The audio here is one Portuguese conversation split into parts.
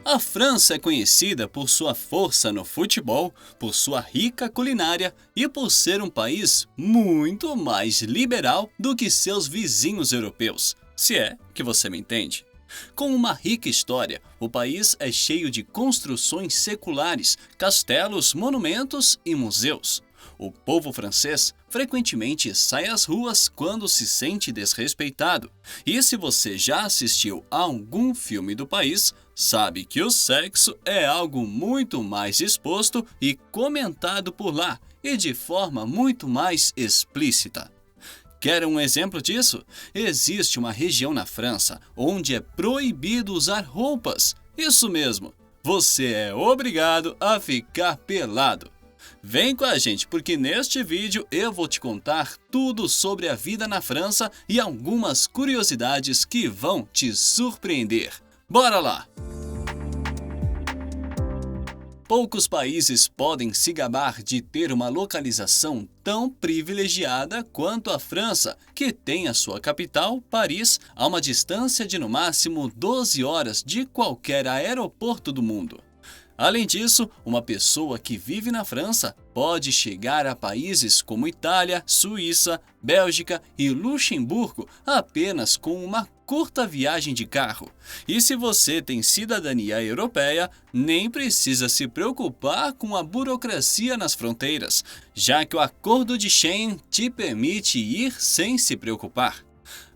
A França é conhecida por sua força no futebol, por sua rica culinária e por ser um país muito mais liberal do que seus vizinhos europeus, se é que você me entende. Com uma rica história, o país é cheio de construções seculares, castelos, monumentos e museus. O povo francês frequentemente sai às ruas quando se sente desrespeitado. E se você já assistiu a algum filme do país, sabe que o sexo é algo muito mais exposto e comentado por lá, e de forma muito mais explícita. Quer um exemplo disso? Existe uma região na França onde é proibido usar roupas. Isso mesmo, você é obrigado a ficar pelado. Vem com a gente, porque neste vídeo eu vou te contar tudo sobre a vida na França e algumas curiosidades que vão te surpreender. Bora lá! Poucos países podem se gabar de ter uma localização tão privilegiada quanto a França, que tem a sua capital, Paris, a uma distância de no máximo 12 horas de qualquer aeroporto do mundo. Além disso, uma pessoa que vive na França pode chegar a países como Itália, Suíça, Bélgica e Luxemburgo apenas com uma curta viagem de carro. E se você tem cidadania europeia, nem precisa se preocupar com a burocracia nas fronteiras, já que o Acordo de Schengen te permite ir sem se preocupar.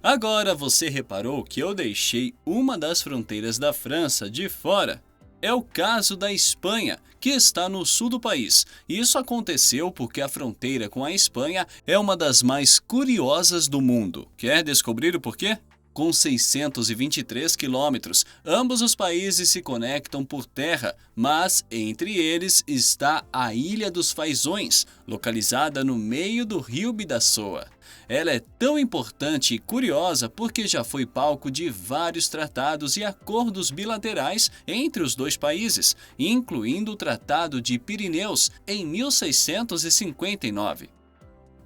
Agora você reparou que eu deixei uma das fronteiras da França de fora? É o caso da Espanha, que está no sul do país. Isso aconteceu porque a fronteira com a Espanha é uma das mais curiosas do mundo. Quer descobrir o porquê? Com 623 quilômetros, ambos os países se conectam por terra, mas entre eles está a Ilha dos Faisões, localizada no meio do rio Bidasoa. Ela é tão importante e curiosa porque já foi palco de vários tratados e acordos bilaterais entre os dois países, incluindo o Tratado de Pirineus em 1659.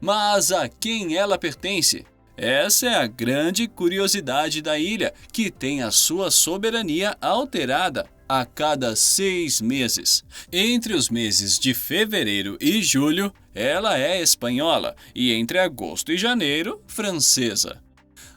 Mas a quem ela pertence? Essa é a grande curiosidade da ilha, que tem a sua soberania alterada a cada 6 meses. Entre os meses de fevereiro e julho, ela é espanhola, e entre agosto e janeiro, francesa.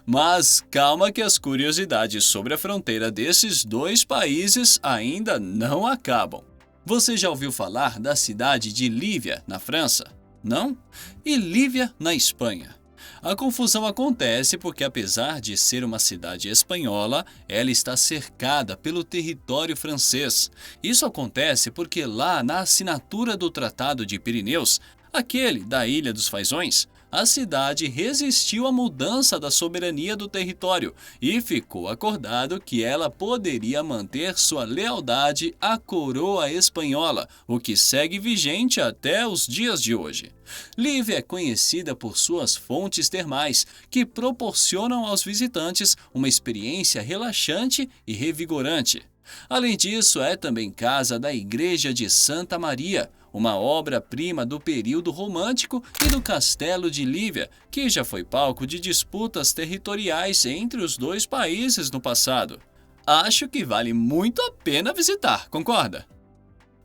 Mas calma que as curiosidades sobre a fronteira desses dois países ainda não acabam. Você já ouviu falar da cidade de Lívia, na França? Não? E Lívia, na Espanha? A confusão acontece porque, apesar de ser uma cidade espanhola, ela está cercada pelo território francês. Isso acontece porque lá na assinatura do Tratado de Pirineus, aquele da Ilha dos Faisões, a cidade resistiu à mudança da soberania do território e ficou acordado que ela poderia manter sua lealdade à coroa espanhola, o que segue vigente até os dias de hoje. Lívia é conhecida por suas fontes termais, que proporcionam aos visitantes uma experiência relaxante e revigorante. Além disso, é também casa da Igreja de Santa Maria, uma obra-prima do período romântico, e do Castelo de Lívia, que já foi palco de disputas territoriais entre os dois países no passado. Acho que vale muito a pena visitar, concorda?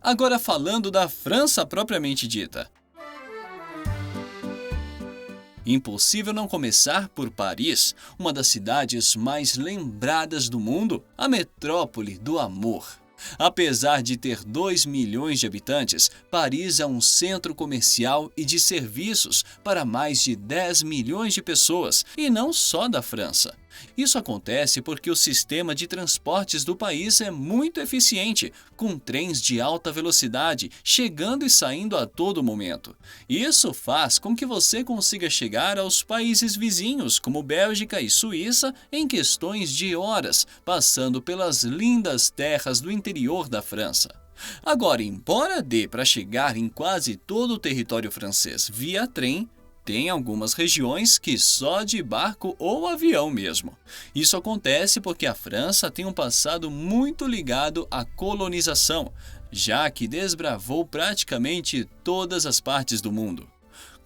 Agora falando da França propriamente dita. Impossível não começar por Paris, uma das cidades mais lembradas do mundo, a metrópole do amor. Apesar de ter 2 milhões de habitantes, Paris é um centro comercial e de serviços para mais de 10 milhões de pessoas, e não só da França. Isso acontece porque o sistema de transportes do país é muito eficiente, com trens de alta velocidade chegando e saindo a todo momento. Isso faz com que você consiga chegar aos países vizinhos, como Bélgica e Suíça, em questões de horas, passando pelas lindas terras do interior da França. Agora, embora dê para chegar em quase todo o território francês via trem, tem algumas regiões que só de barco ou avião mesmo. Isso acontece porque a França tem um passado muito ligado à colonização, já que desbravou praticamente todas as partes do mundo.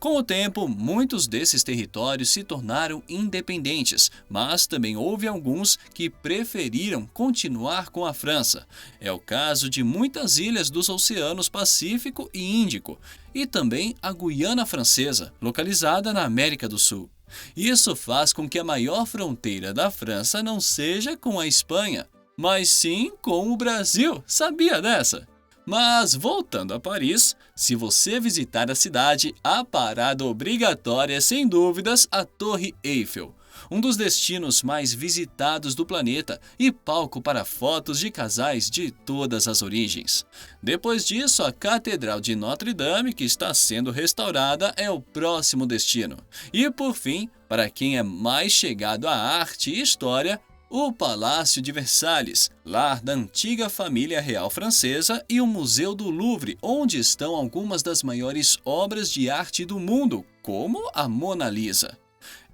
Com o tempo, muitos desses territórios se tornaram independentes, mas também houve alguns que preferiram continuar com a França. É o caso de muitas ilhas dos oceanos Pacífico e Índico, e também a Guiana Francesa, localizada na América do Sul. Isso faz com que a maior fronteira da França não seja com a Espanha, mas sim com o Brasil. Sabia dessa? Mas, voltando a Paris, se você visitar a cidade, a parada obrigatória é, sem dúvidas, a Torre Eiffel, um dos destinos mais visitados do planeta e palco para fotos de casais de todas as origens. Depois disso, a Catedral de Notre-Dame, que está sendo restaurada, é o próximo destino. E, por fim, para quem é mais chegado à arte e história, o Palácio de Versalhes, lar da antiga família real francesa, e o Museu do Louvre, onde estão algumas das maiores obras de arte do mundo, como a Mona Lisa.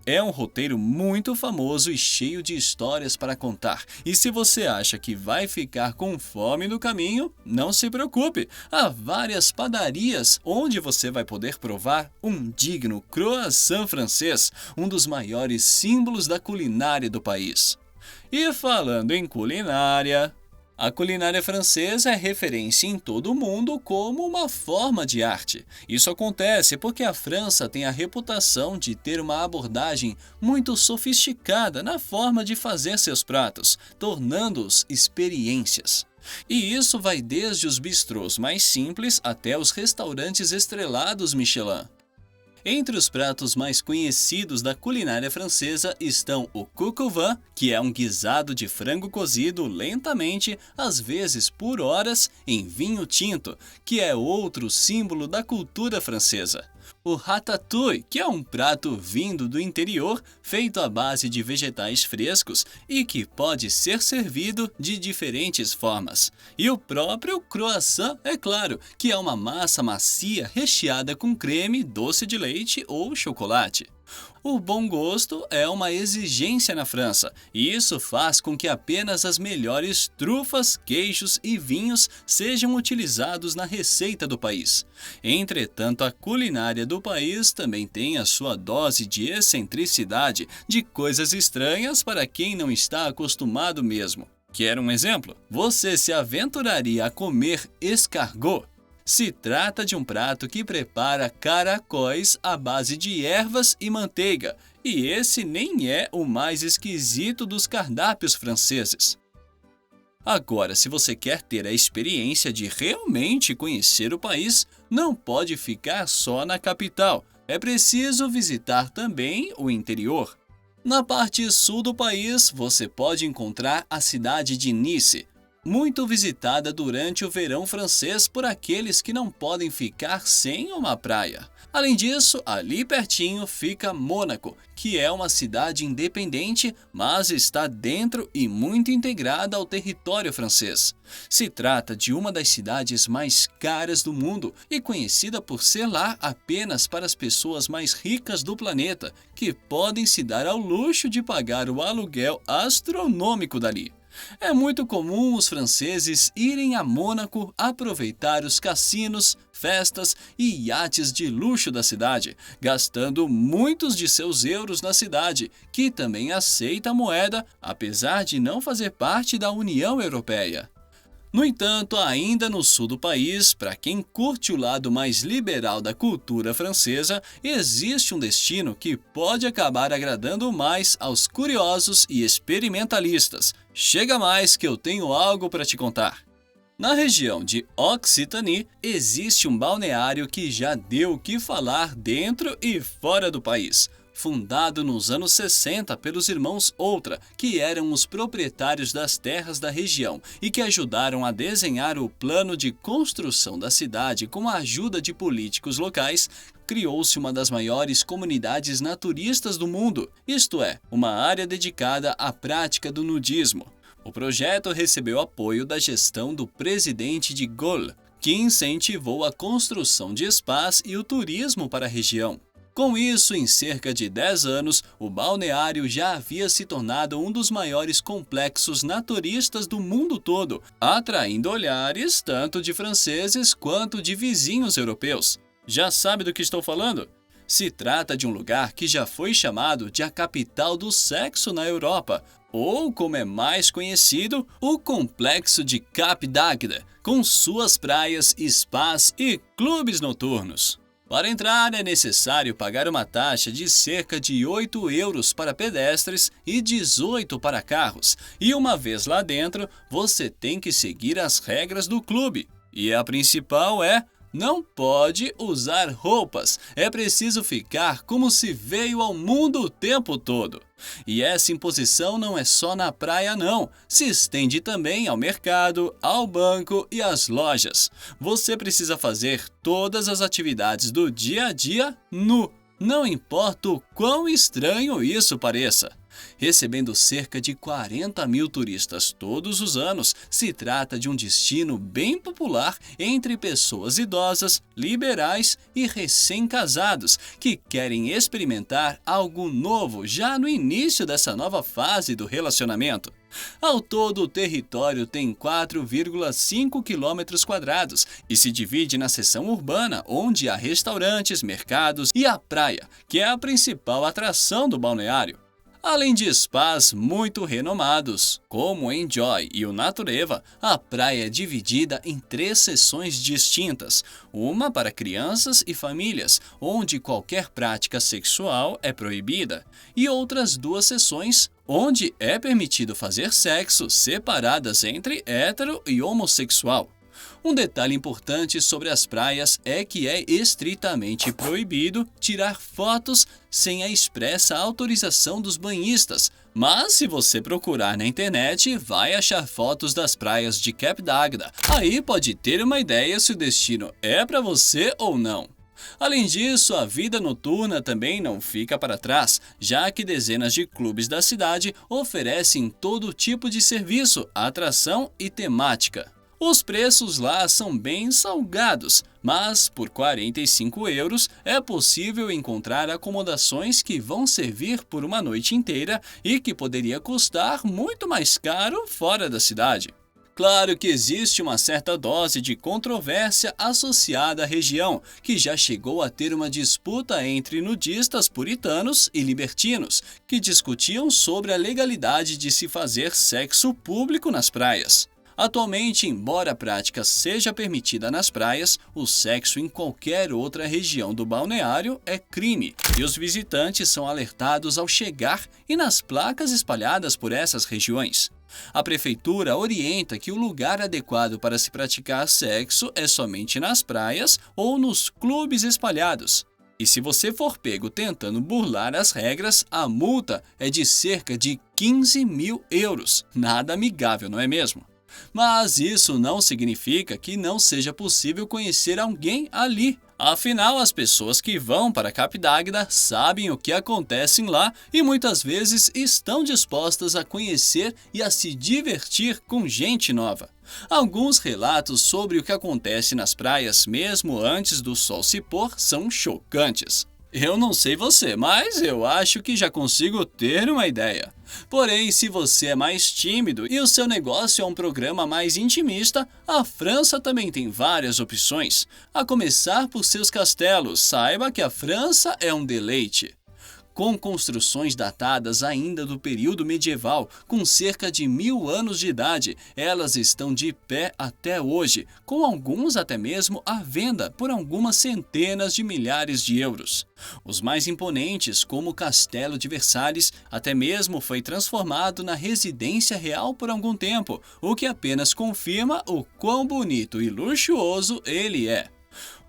É um roteiro muito famoso e cheio de histórias para contar. E se você acha que vai ficar com fome no caminho, não se preocupe. Há várias padarias onde você vai poder provar um digno croissant francês, um dos maiores símbolos da culinária do país. E falando em culinária, a culinária francesa é referência em todo o mundo como uma forma de arte. Isso acontece porque a França tem a reputação de ter uma abordagem muito sofisticada na forma de fazer seus pratos, tornando-os experiências. E isso vai desde os bistrôs mais simples até os restaurantes estrelados Michelin. Entre os pratos mais conhecidos da culinária francesa estão o coq au vin, que é um guisado de frango cozido lentamente, às vezes por horas, em vinho tinto, que é outro símbolo da cultura francesa. O ratatouille, que é um prato vindo do interior, feito à base de vegetais frescos e que pode ser servido de diferentes formas. E o próprio croissant, é claro, que é uma massa macia recheada com creme, doce de leite ou chocolate. O bom gosto é uma exigência na França, e isso faz com que apenas as melhores trufas, queijos e vinhos sejam utilizados na receita do país. Entretanto, a culinária do país também tem a sua dose de excentricidade, de coisas estranhas para quem não está acostumado mesmo. Quer um exemplo? Você se aventuraria a comer escargot? Se trata de um prato que prepara caracóis à base de ervas e manteiga, e esse nem é o mais esquisito dos cardápios franceses. Agora, se você quer ter a experiência de realmente conhecer o país, não pode ficar só na capital. É preciso visitar também o interior. Na parte sul do país, você pode encontrar a cidade de Nice, muito visitada durante o verão francês por aqueles que não podem ficar sem uma praia. Além disso, ali pertinho fica Mônaco, que é uma cidade independente, mas está dentro e muito integrada ao território francês. Se trata de uma das cidades mais caras do mundo e conhecida por ser lá apenas para as pessoas mais ricas do planeta, que podem se dar ao luxo de pagar o aluguel astronômico dali. É muito comum os franceses irem a Mônaco aproveitar os cassinos, festas e iates de luxo da cidade, gastando muitos de seus euros na cidade, que também aceita a moeda, apesar de não fazer parte da União Europeia. No entanto, ainda no sul do país, para quem curte o lado mais liberal da cultura francesa, existe um destino que pode acabar agradando mais aos curiosos e experimentalistas. Chega mais que eu tenho algo para te contar. Na região de Occitanie, existe um balneário que já deu o que falar dentro e fora do país. Fundado nos anos 60 pelos irmãos Outra, que eram os proprietários das terras da região e que ajudaram a desenhar o plano de construção da cidade com a ajuda de políticos locais, criou-se uma das maiores comunidades naturistas do mundo, isto é, uma área dedicada à prática do nudismo. O projeto recebeu apoio da gestão do presidente de Gaulle, que incentivou a construção de spas e o turismo para a região. Com isso, em cerca de 10 anos, o balneário já havia se tornado um dos maiores complexos naturistas do mundo todo, atraindo olhares tanto de franceses quanto de vizinhos europeus. Já sabe do que estou falando? Se trata de um lugar que já foi chamado de a capital do sexo na Europa, ou, como é mais conhecido, o Complexo de Cap d'Agde, com suas praias, spas e clubes noturnos. Para entrar é necessário pagar uma taxa de cerca de 8 euros para pedestres e 18 para carros, e uma vez lá dentro, você tem que seguir as regras do clube. E a principal é: não pode usar roupas, é preciso ficar como se veio ao mundo o tempo todo. E essa imposição não é só na praia não, se estende também ao mercado, ao banco e às lojas. Você precisa fazer todas as atividades do dia a dia nu, não importa o quão estranho isso pareça. Recebendo cerca de 40 mil turistas todos os anos, se trata de um destino bem popular entre pessoas idosas, liberais e recém-casados que querem experimentar algo novo já no início dessa nova fase do relacionamento. Ao todo, o território tem 4,5 km² e se divide na seção urbana, onde há restaurantes, mercados e a praia, que é a principal atração do balneário. Além de spas muito renomados, como o Enjoy e o Natureva, a praia é dividida em 3 seções distintas, uma para crianças e famílias, onde qualquer prática sexual é proibida, e outras 2 seções, onde é permitido fazer sexo, separadas entre hétero e homossexual. Um detalhe importante sobre as praias é que é estritamente proibido tirar fotos sem a expressa autorização dos banhistas, mas se você procurar na internet, vai achar fotos das praias de Cap d'Agde. Aí pode ter uma ideia se o destino é para você ou não. Além disso, a vida noturna também não fica para trás, já que dezenas de clubes da cidade oferecem todo tipo de serviço, atração e temática. Os preços lá são bem salgados, mas por 45 euros é possível encontrar acomodações que vão servir por uma noite inteira e que poderia custar muito mais caro fora da cidade. Claro que existe uma certa dose de controvérsia associada à região, que já chegou a ter uma disputa entre nudistas puritanos e libertinos, que discutiam sobre a legalidade de se fazer sexo público nas praias. Atualmente, embora a prática seja permitida nas praias, o sexo em qualquer outra região do balneário é crime, e os visitantes são alertados ao chegar e nas placas espalhadas por essas regiões. A prefeitura orienta que o lugar adequado para se praticar sexo é somente nas praias ou nos clubes espalhados. E se você for pego tentando burlar as regras, a multa é de cerca de 15 mil euros. Nada amigável, não é mesmo? Mas isso não significa que não seja possível conhecer alguém ali. Afinal, as pessoas que vão para Cap d'Agde sabem o que acontece lá e muitas vezes estão dispostas a conhecer e a se divertir com gente nova. Alguns relatos sobre o que acontece nas praias mesmo antes do sol se pôr são chocantes. Eu não sei você, mas eu acho que já consigo ter uma ideia. Porém, se você é mais tímido e o seu negócio é um programa mais intimista, a França também tem várias opções. A começar por seus castelos, saiba que a França é um deleite. Com construções datadas ainda do período medieval, com cerca de 1000 anos de idade, elas estão de pé até hoje, com alguns até mesmo à venda por algumas centenas de milhares de euros. Os mais imponentes, como o Castelo de Versalhes, até mesmo foi transformado na residência real por algum tempo, o que apenas confirma o quão bonito e luxuoso ele é.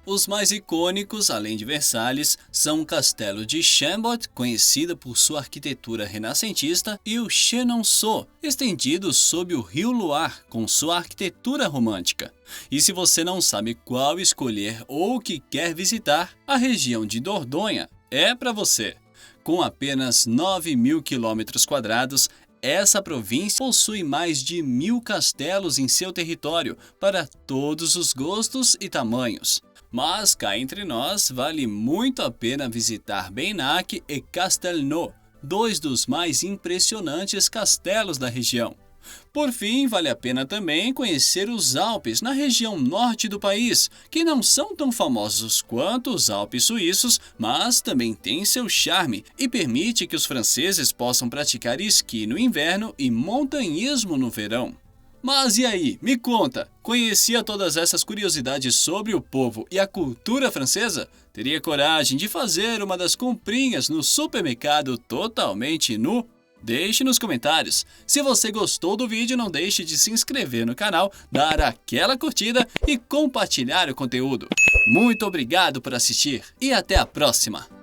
Os mais icônicos, além de Versalhes, são o Castelo de Chambord, conhecido por sua arquitetura renascentista, e o Chenonceau, estendido sob o rio Loire, com sua arquitetura romântica. E se você não sabe qual escolher ou o que quer visitar, a região de Dordogne é para você. Com apenas 9.000 km², essa província possui mais de 1000 castelos em seu território, para todos os gostos e tamanhos. Mas cá entre nós, vale muito a pena visitar Bennac e Castelnau, 2 dos mais impressionantes castelos da região. Por fim, vale a pena também conhecer os Alpes na região norte do país, que não são tão famosos quanto os Alpes suíços, mas também têm seu charme e permite que os franceses possam praticar esqui no inverno e montanhismo no verão. Mas e aí, me conta, conhecia todas essas curiosidades sobre o povo e a cultura francesa? Teria coragem de fazer uma das comprinhas no supermercado totalmente nu? Deixe nos comentários. Se você gostou do vídeo, não deixe de se inscrever no canal, dar aquela curtida e compartilhar o conteúdo. Muito obrigado por assistir e até a próxima!